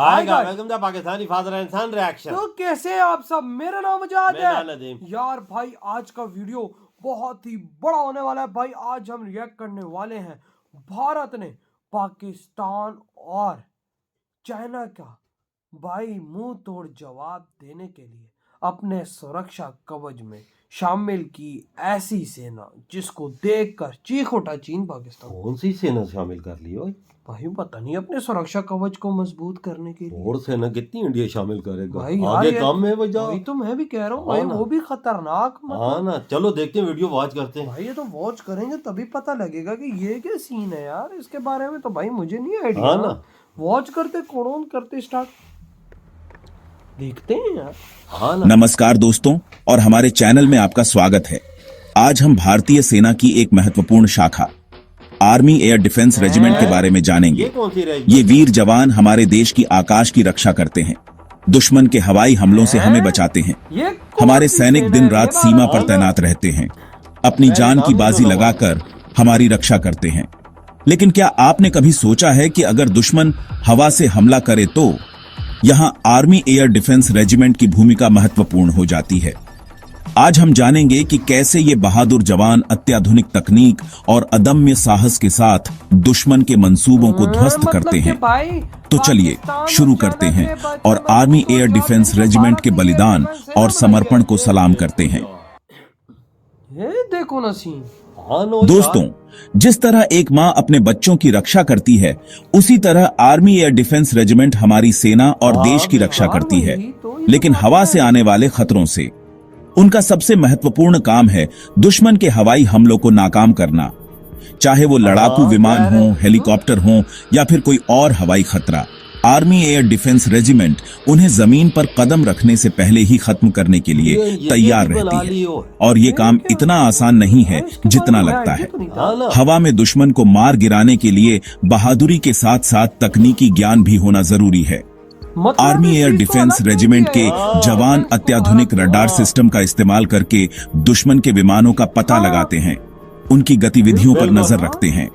आएगा welcome the Pakistani father and son reaction. तो कैसे हैं आप सब? मेरा नाम आजाद मेरा है नदीम। यार भाई, आज का वीडियो बहुत ही बड़ा होने वाला है भाई। आज हम रिएक्ट करने वाले हैं भारत ने पाकिस्तान और चाइना का भाई मुंह तोड़ जवाब देने के लिए अपने सुरक्षा कवच में शामिल की ऐसी सेना जिसको देखकर चीख उठा चीन पाकिस्तान। कौन सी सेना शामिल कर ली ओए? भाई पता नहीं, अपने सुरक्षा कवच को मजबूत करने के लिए। और सेना कितनी इंडिया शामिल करेगा भाई आगे काम है वजह। वही तो मैं भी कह रहा हूँ भाई, वो भी खतरनाक। हाँ ना, चलो देखते हैं, वीडियो वॉच करते हैं भाई ये तो वॉच करेंगे तभी पता लगेगा कि ये क्या सीन है यार। इसके बारे में तो भाई मुझे नहीं आइडिया। हाँ ना, वॉच करते कौन करते स्टार्ट देखते हैं यार। हाँ ना। नमस्कार दोस्तों, और हमारे चैनल में आपका स्वागत है। आज हम भारतीय सेना की एक महत्वपूर्ण शाखा आर्मी एयर डिफेंस रेजिमेंट के बारे में जानेंगे। ये कौन सी रहेगी? ये वीर जवान हमारे देश की आकाश की रक्षा करते हैं, दुश्मन के हवाई हमलों से हमें बचाते हैं। ये हमारे सैनिक दिन रात सीमा पर तैनात रहते हैं, अपनी जान की बाजी लगाकर हमारी रक्षा करते हैं। लेकिन क्या आपने कभी सोचा है कि अगर दुश्मन हवा से हमला करे तो यहाँ आर्मी एयर डिफेंस रेजिमेंट की भूमिका महत्वपूर्ण हो जाती है। आज हम जानेंगे कि कैसे ये बहादुर जवान अत्याधुनिक तकनीक और अदम्य साहस के साथ दुश्मन के मंसूबों को ध्वस्त करते हैं। तो चलिए शुरू करते हैं और आर्मी एयर डिफेंस रेजिमेंट के बलिदान और समर्पण को सलाम करते हैं। ये देखो ना सीन। दोस्तों, जिस तरह एक माँ अपने बच्चों की रक्षा करती है, उसी तरह आर्मी एयर डिफेंस रेजिमेंट हमारी सेना और देश की रक्षा करती है, लेकिन हवा से आने वाले खतरों से। उनका सबसे महत्वपूर्ण काम है दुश्मन के हवाई हमलों को नाकाम करना, चाहे वो लड़ाकू विमान हो, हेलीकॉप्टर हो या फिर कोई और हवाई खतरा। आर्मी एयर डिफेंस रेजिमेंट उन्हें जमीन पर कदम रखने से पहले ही खत्म करने के लिए तैयार रहती है, और ये काम इतना आसान नहीं है जितना लगता है। हवा में दुश्मन को मार गिराने के लिए बहादुरी के साथ साथ तकनीकी ज्ञान भी होना जरूरी है। आर्मी एयर डिफेंस रेजिमेंट के जवान अत्याधुनिक रडार सिस्टम का इस्तेमाल करके दुश्मन के विमानों का पता लगाते हैं, उनकी गतिविधियों पर नजर रखते हैं,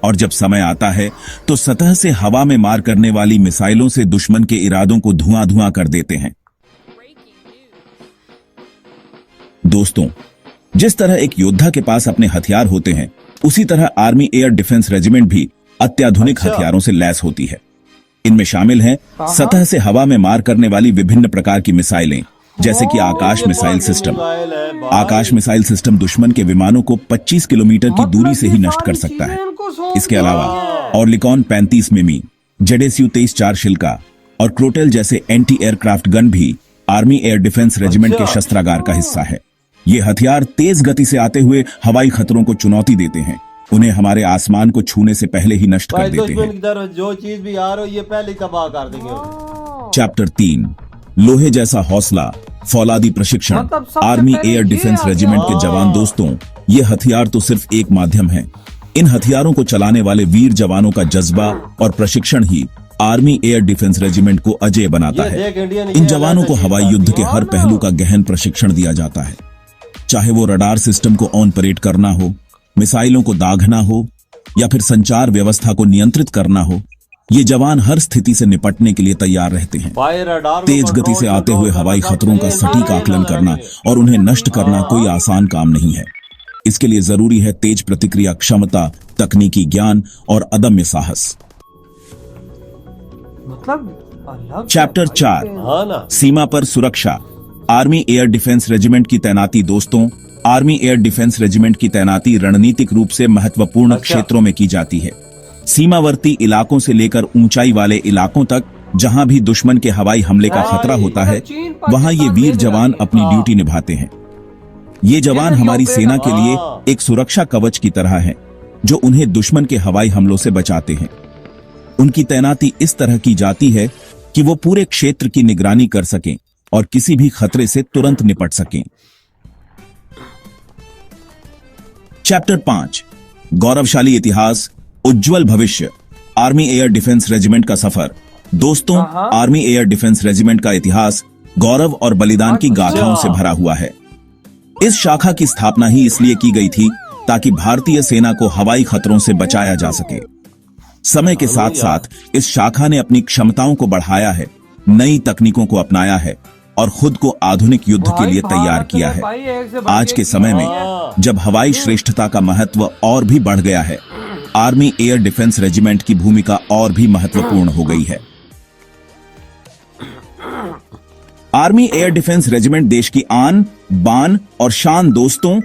और जब समय आता है तो सतह से हवा में मार करने वाली मिसाइलों से दुश्मन के इरादों को धुआं धुआं कर देते हैं। दोस्तों, जिस तरह एक योद्धा के पास अपने हथियार होते हैं, उसी तरह आर्मी एयर डिफेंस रेजिमेंट भी अत्याधुनिक हथियारों से लैस होती है। इनमें शामिल हैं सतह से हवा में मार करने वाली विभिन्न प्रकार की मिसाइलें, जैसे कि आकाश मिसाइल सिस्टम। आकाश मिसाइल सिस्टम दुश्मन के विमानों को 25 किलोमीटर की दूरी से ही नष्ट कर सकता है। इसके अलावा ऑर्लिकॉन 35 मिमी, जेडेसयू 23-4 शिल्का और क्रोटेल जैसे एंटी एयरक्राफ्ट गन भी आर्मी एयर डिफेंस रेजिमेंट के शस्त्रागार का हिस्सा है। ये हथियार तेज गति से आते हुए हवाई खतरों को चुनौती देते हैं, उन्हें हमारे आसमान को छूने से पहले ही नष्ट कर देते हैं। जो चीज भी आ रही है पहले तबाह कर देंगे। चैप्टर 3, लोहे जैसा हौसला, फौलादी प्रशिक्षण। आर्मी एयर डिफेंस रेजिमेंट के जवान दोस्तों, ये हथियार तो सिर्फ एक माध्यम है। इन हथियारों को चलाने वाले वीर जवानों का जज्बा और प्रशिक्षण ही आर्मी एयर डिफेंस रेजिमेंट को अजेय बनाता है। इन जवानों को हवाई युद्ध के हर पहलू का गहन प्रशिक्षण दिया जाता है, चाहे वो रडार सिस्टम को ऑन परेड करना हो, मिसाइलों को दागना हो या फिर संचार व्यवस्था को नियंत्रित करना हो। ये जवान हर स्थिति से निपटने के लिए तैयार रहते हैं। तेज गति से आते हुए हवाई खतरों का सटीक आकलन करना और उन्हें नष्ट करना कोई आसान काम नहीं है। इसके लिए जरूरी है तेज प्रतिक्रिया क्षमता, तकनीकी ज्ञान और अदम्य साहस। चैप्टर 4, सीमा पर सुरक्षा। आर्मी एयर डिफेंस रेजिमेंट की तैनाती। दोस्तों, आर्मी एयर डिफेंस रेजिमेंट की तैनाती रणनीतिक रूप से महत्वपूर्ण क्षेत्रों में की जाती है। सीमावर्ती इलाकों से लेकर ऊंचाई वाले इलाकों तक, जहां भी दुश्मन के हवाई हमले का खतरा होता है, वहां ये वीर जवान अपनी ड्यूटी निभाते हैं। ये जवान हमारी सेना के लिए एक सुरक्षा कवच की तरह हैं, जो उन्हें दुश्मन के हवाई हमलों से बचाते हैं। उनकी तैनाती इस तरह की जाती है कि वो पूरे क्षेत्र की निगरानी कर सकें और किसी भी खतरे से तुरंत निपट सकें। चैप्टर 5, गौरवशाली इतिहास, उज्जवल भविष्य। आर्मी एयर डिफेंस रेजिमेंट का सफर। दोस्तों, आर्मी एयर डिफेंस रेजिमेंट का इतिहास गौरव और बलिदान की गाथाओं से भरा हुआ है। इस शाखा की स्थापना ही इसलिए की गई थी ताकि भारतीय सेना को हवाई खतरों से बचाया जा सके। समय के साथ साथ इस शाखा ने अपनी क्षमताओं को बढ़ाया है, नई तकनीकों को अपनाया है और खुद को आधुनिक युद्ध के लिए तैयार किया है। आज के समय में जब हवाई श्रेष्ठता का महत्व और भी बढ़ गया है, आर्मी एयर डिफेंस रेजिमेंट की भूमिका और भी महत्वपूर्ण हो गई है। आर्मी एयर डिफेंस रेजिमेंट देश की आन, बान और शान। दोस्तों,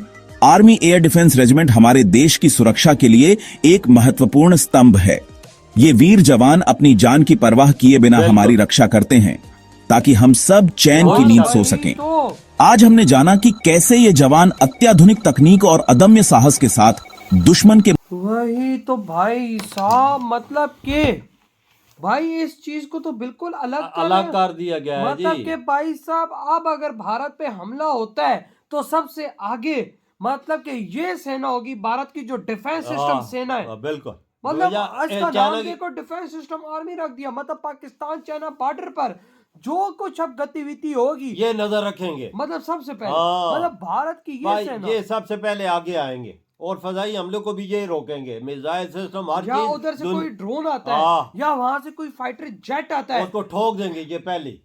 आर्मी एयर डिफेंस रेजिमेंट हमारे देश की सुरक्षा के लिए एक महत्वपूर्ण स्तंभ है। ये वीर जवान अपनी जान की परवाह किए बिना हमारी रक्षा करते हैं ताकि हम सब चैन की नींद सो सकें। आज हमने जाना कि कैसे ये जवान अत्याधुनिक तकनीक और अदम्य साहस के साथ दुश्मन के वही तो भाई साहब, मतलब के भाई इस चीज को तो बिल्कुल अलग कर दिया गया है मतलब जी। कि भाई साहब अब अगर भारत पे हमला होता है तो सबसे आगे मतलब कि ये सेना होगी, भारत की जो डिफेंस सिस्टम सेना है। बिल्कुल, मतलब इसका नाम देखो, डिफेंस सिस्टम आर्मी रख दिया। मतलब पाकिस्तान चाइना बॉर्डर पर जो कुछ अब गतिविधि होगी ये नजर रखेंगे। मतलब सबसे पहले मतलब भारत की ये सेना, ये सबसे पहले आगे आएंगे और फजाई हमले को भी ये रोकेंगे। मिसाइल सिस्टम हर या चीज, उधर से कोई ड्रोन आता है या वहां से कोई फाइटर जेट आता है, उसको ठोक देंगे। ये पहले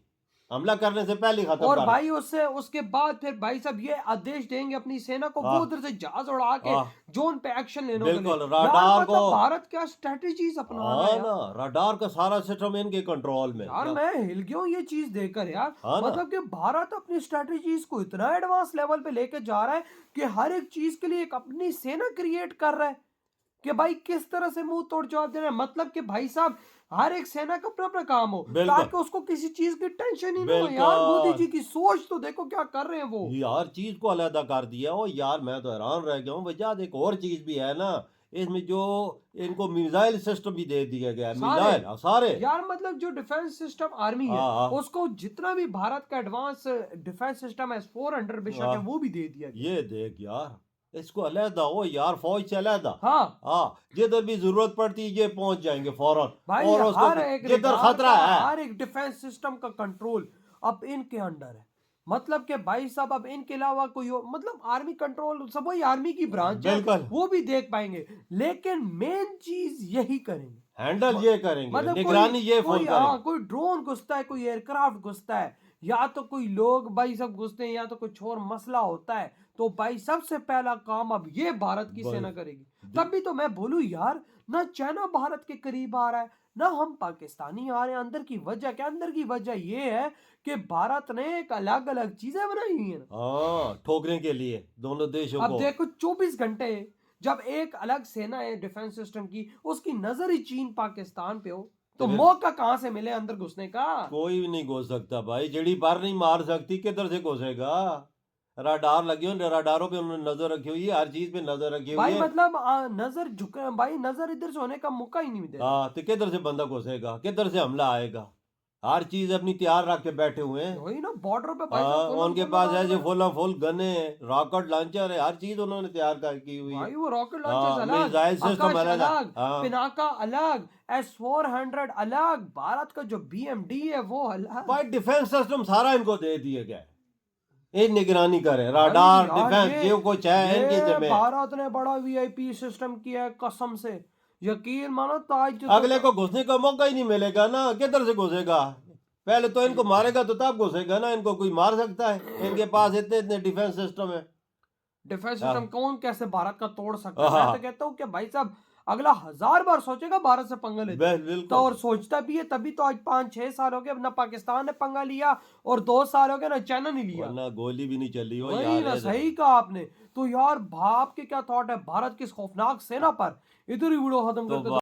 हमला करने से पहले खत्म और कर। भाई उसके बाद फिर भाई साहब ये आदेश देंगे अपनी सेना को, वो उधर से जहाज उड़ा के जोन पे एक्शन लेने के लिए। बिल्कुल, रडार को भारत क्या स्ट्रेटजीज अपना रहा है ना, रडार का सारा सिस्टम इनके कंट्रोल में। यार मैं हिल गया हूँ ये चीज देखकर यार। मतलब कि भारत अपनी स्ट्रेटजीज को इतना एडवांस लेवल पे लेके जा रहा है कि हर एक चीज के लिए एक अपनी सेना क्रिएट कर रहा है कि भाई किस तरह से मुंह तोड़ जवाब देना है। मतलब कि भाई साहब हर एक सेना का अपना अपना काम हो ताकि उसको किसी चीज की टेंशन ही ना हो। यार मोदी जी की सोच तो देखो क्या कर रहे हैं वो, यार चीज को अलग कर दिया। ओ यार मैं तो हैरान रह गया हूँ। वजह एक और चीज भी है ना इसमें, जो इनको मिसाइल सिस्टम भी दे दिया गया है। मिसाइल सारे यार मतलब जो डिफेंस सिस्टम आर्मी है उसको जितना भी भारत का एडवांस डिफेंस सिस्टम है S-400 बेशक है वो भी दे दिया। ये देख यार, इसको अलहदा हो यार, फौज से अलहदा। हाँ जिधर भी जरूरत पड़ती है ये पहुंच जाएंगे फौरन। भाई और हर एक जिधर खतरा है हर एक डिफेंस सिस्टम का कंट्रोल अब इनके अंडर है। मतलब कि भाई साहब अब इनके अलावा कोई मतलब आर्मी कंट्रोल सब वही आर्मी की ब्रांच है, वो भी देख पाएंगे। लेकिन मेन चीज यही करेंगे, हैंडल ये करेंगे, मतलब निगरानी ये फुल करेंगे। कोई ड्रोन घुसता है, कोई एयरक्राफ्ट घुसता है, या तो कोई लोग भाई सब घुसते हैं, या तो कुछ और मसला होता है, तो भाई सबसे पहला काम अब ये भारत की सेना करेगी। तभी तो मैं बोलूं यार, ना चाइना भारत के करीब आ रहा है ना हम पाकिस्तानी आ रहे हैं। अंदर की वजह क्या? अंदर की वजह ये है कि भारत ने एक अलग अलग चीजें बनाई हुई है ठोकने के लिए दोनों देशों को। अब देखो 24 घंटे जब एक अलग सेना है डिफेंस सिस्टम की, उसकी नजर ही चीन पाकिस्तान पे हो, तो मौका कहां से मिले अंदर घुसने का? कोई भी नहीं घुस सकता भाई। जड़ी पर नहीं मार सकती, किधर से घुसेगा? रडार लगे हुए, रडारों पे उन्होंने नजर रखी हुई है, हर चीज पे नजर रखी हुई है भाई। मतलब नजर झुका भाई, नजर इधर से होने का मौका ही नहीं मिलेगा। तो किधर से बंदा घुसेगा, किधर से हमला आएगा? हर चीज अपनी तैयार रख के बैठे हुए हैं। वही ना बॉर्डर पे उनके पास है जो फुल गने, रॉकेट लॉन्चर है, हर चीज उन्होंने तैयार की हुई है। भाई वो रॉकेट लॉन्चर अलग, मिसाइल सिस्टम अलग, पिनाका अलग, S-400 अलग, भारत का जो BMD है वो अलग। भाई डिफेंस सिस्टम सारा इनको दे दिया गया है, ये निगरानी करे। रडार, डिफेंस जो कुछ है इनकी जिम्मे। भारत ने बड़ा VIP सिस्टम किया है कसम से, यकीन मानो। तो आज अगले को घुसने का मौका ही नहीं मिलेगा ना, किधर से घुसेगा? पहले तो इनको मारेगा तो तब घुसेगा ना। इनको कोई मार सकता है? इनके पास इतने इतने डिफेंस सिस्टम है। डिफेंस सिस्टम कौन कैसे भारत का तोड़ सकता है? मैं तो कहता हूँ कि भाई साहब अगला 1000 बार सोचेगा भारत से पंगा लेते तो, और सोचता भी है। तभी तो आज 5-6 साल हो गए ना पाकिस्तान ने पंगा लिया, और 2 साल हो गए ना चाइना ने लिया, ना गोली भी नहीं चली हो वही ना। सही कहा आपने। तो यार भाप के क्या थॉट है भारत की इस खौफनाक सेना पर? इधर ही वीडियो खत्म करते।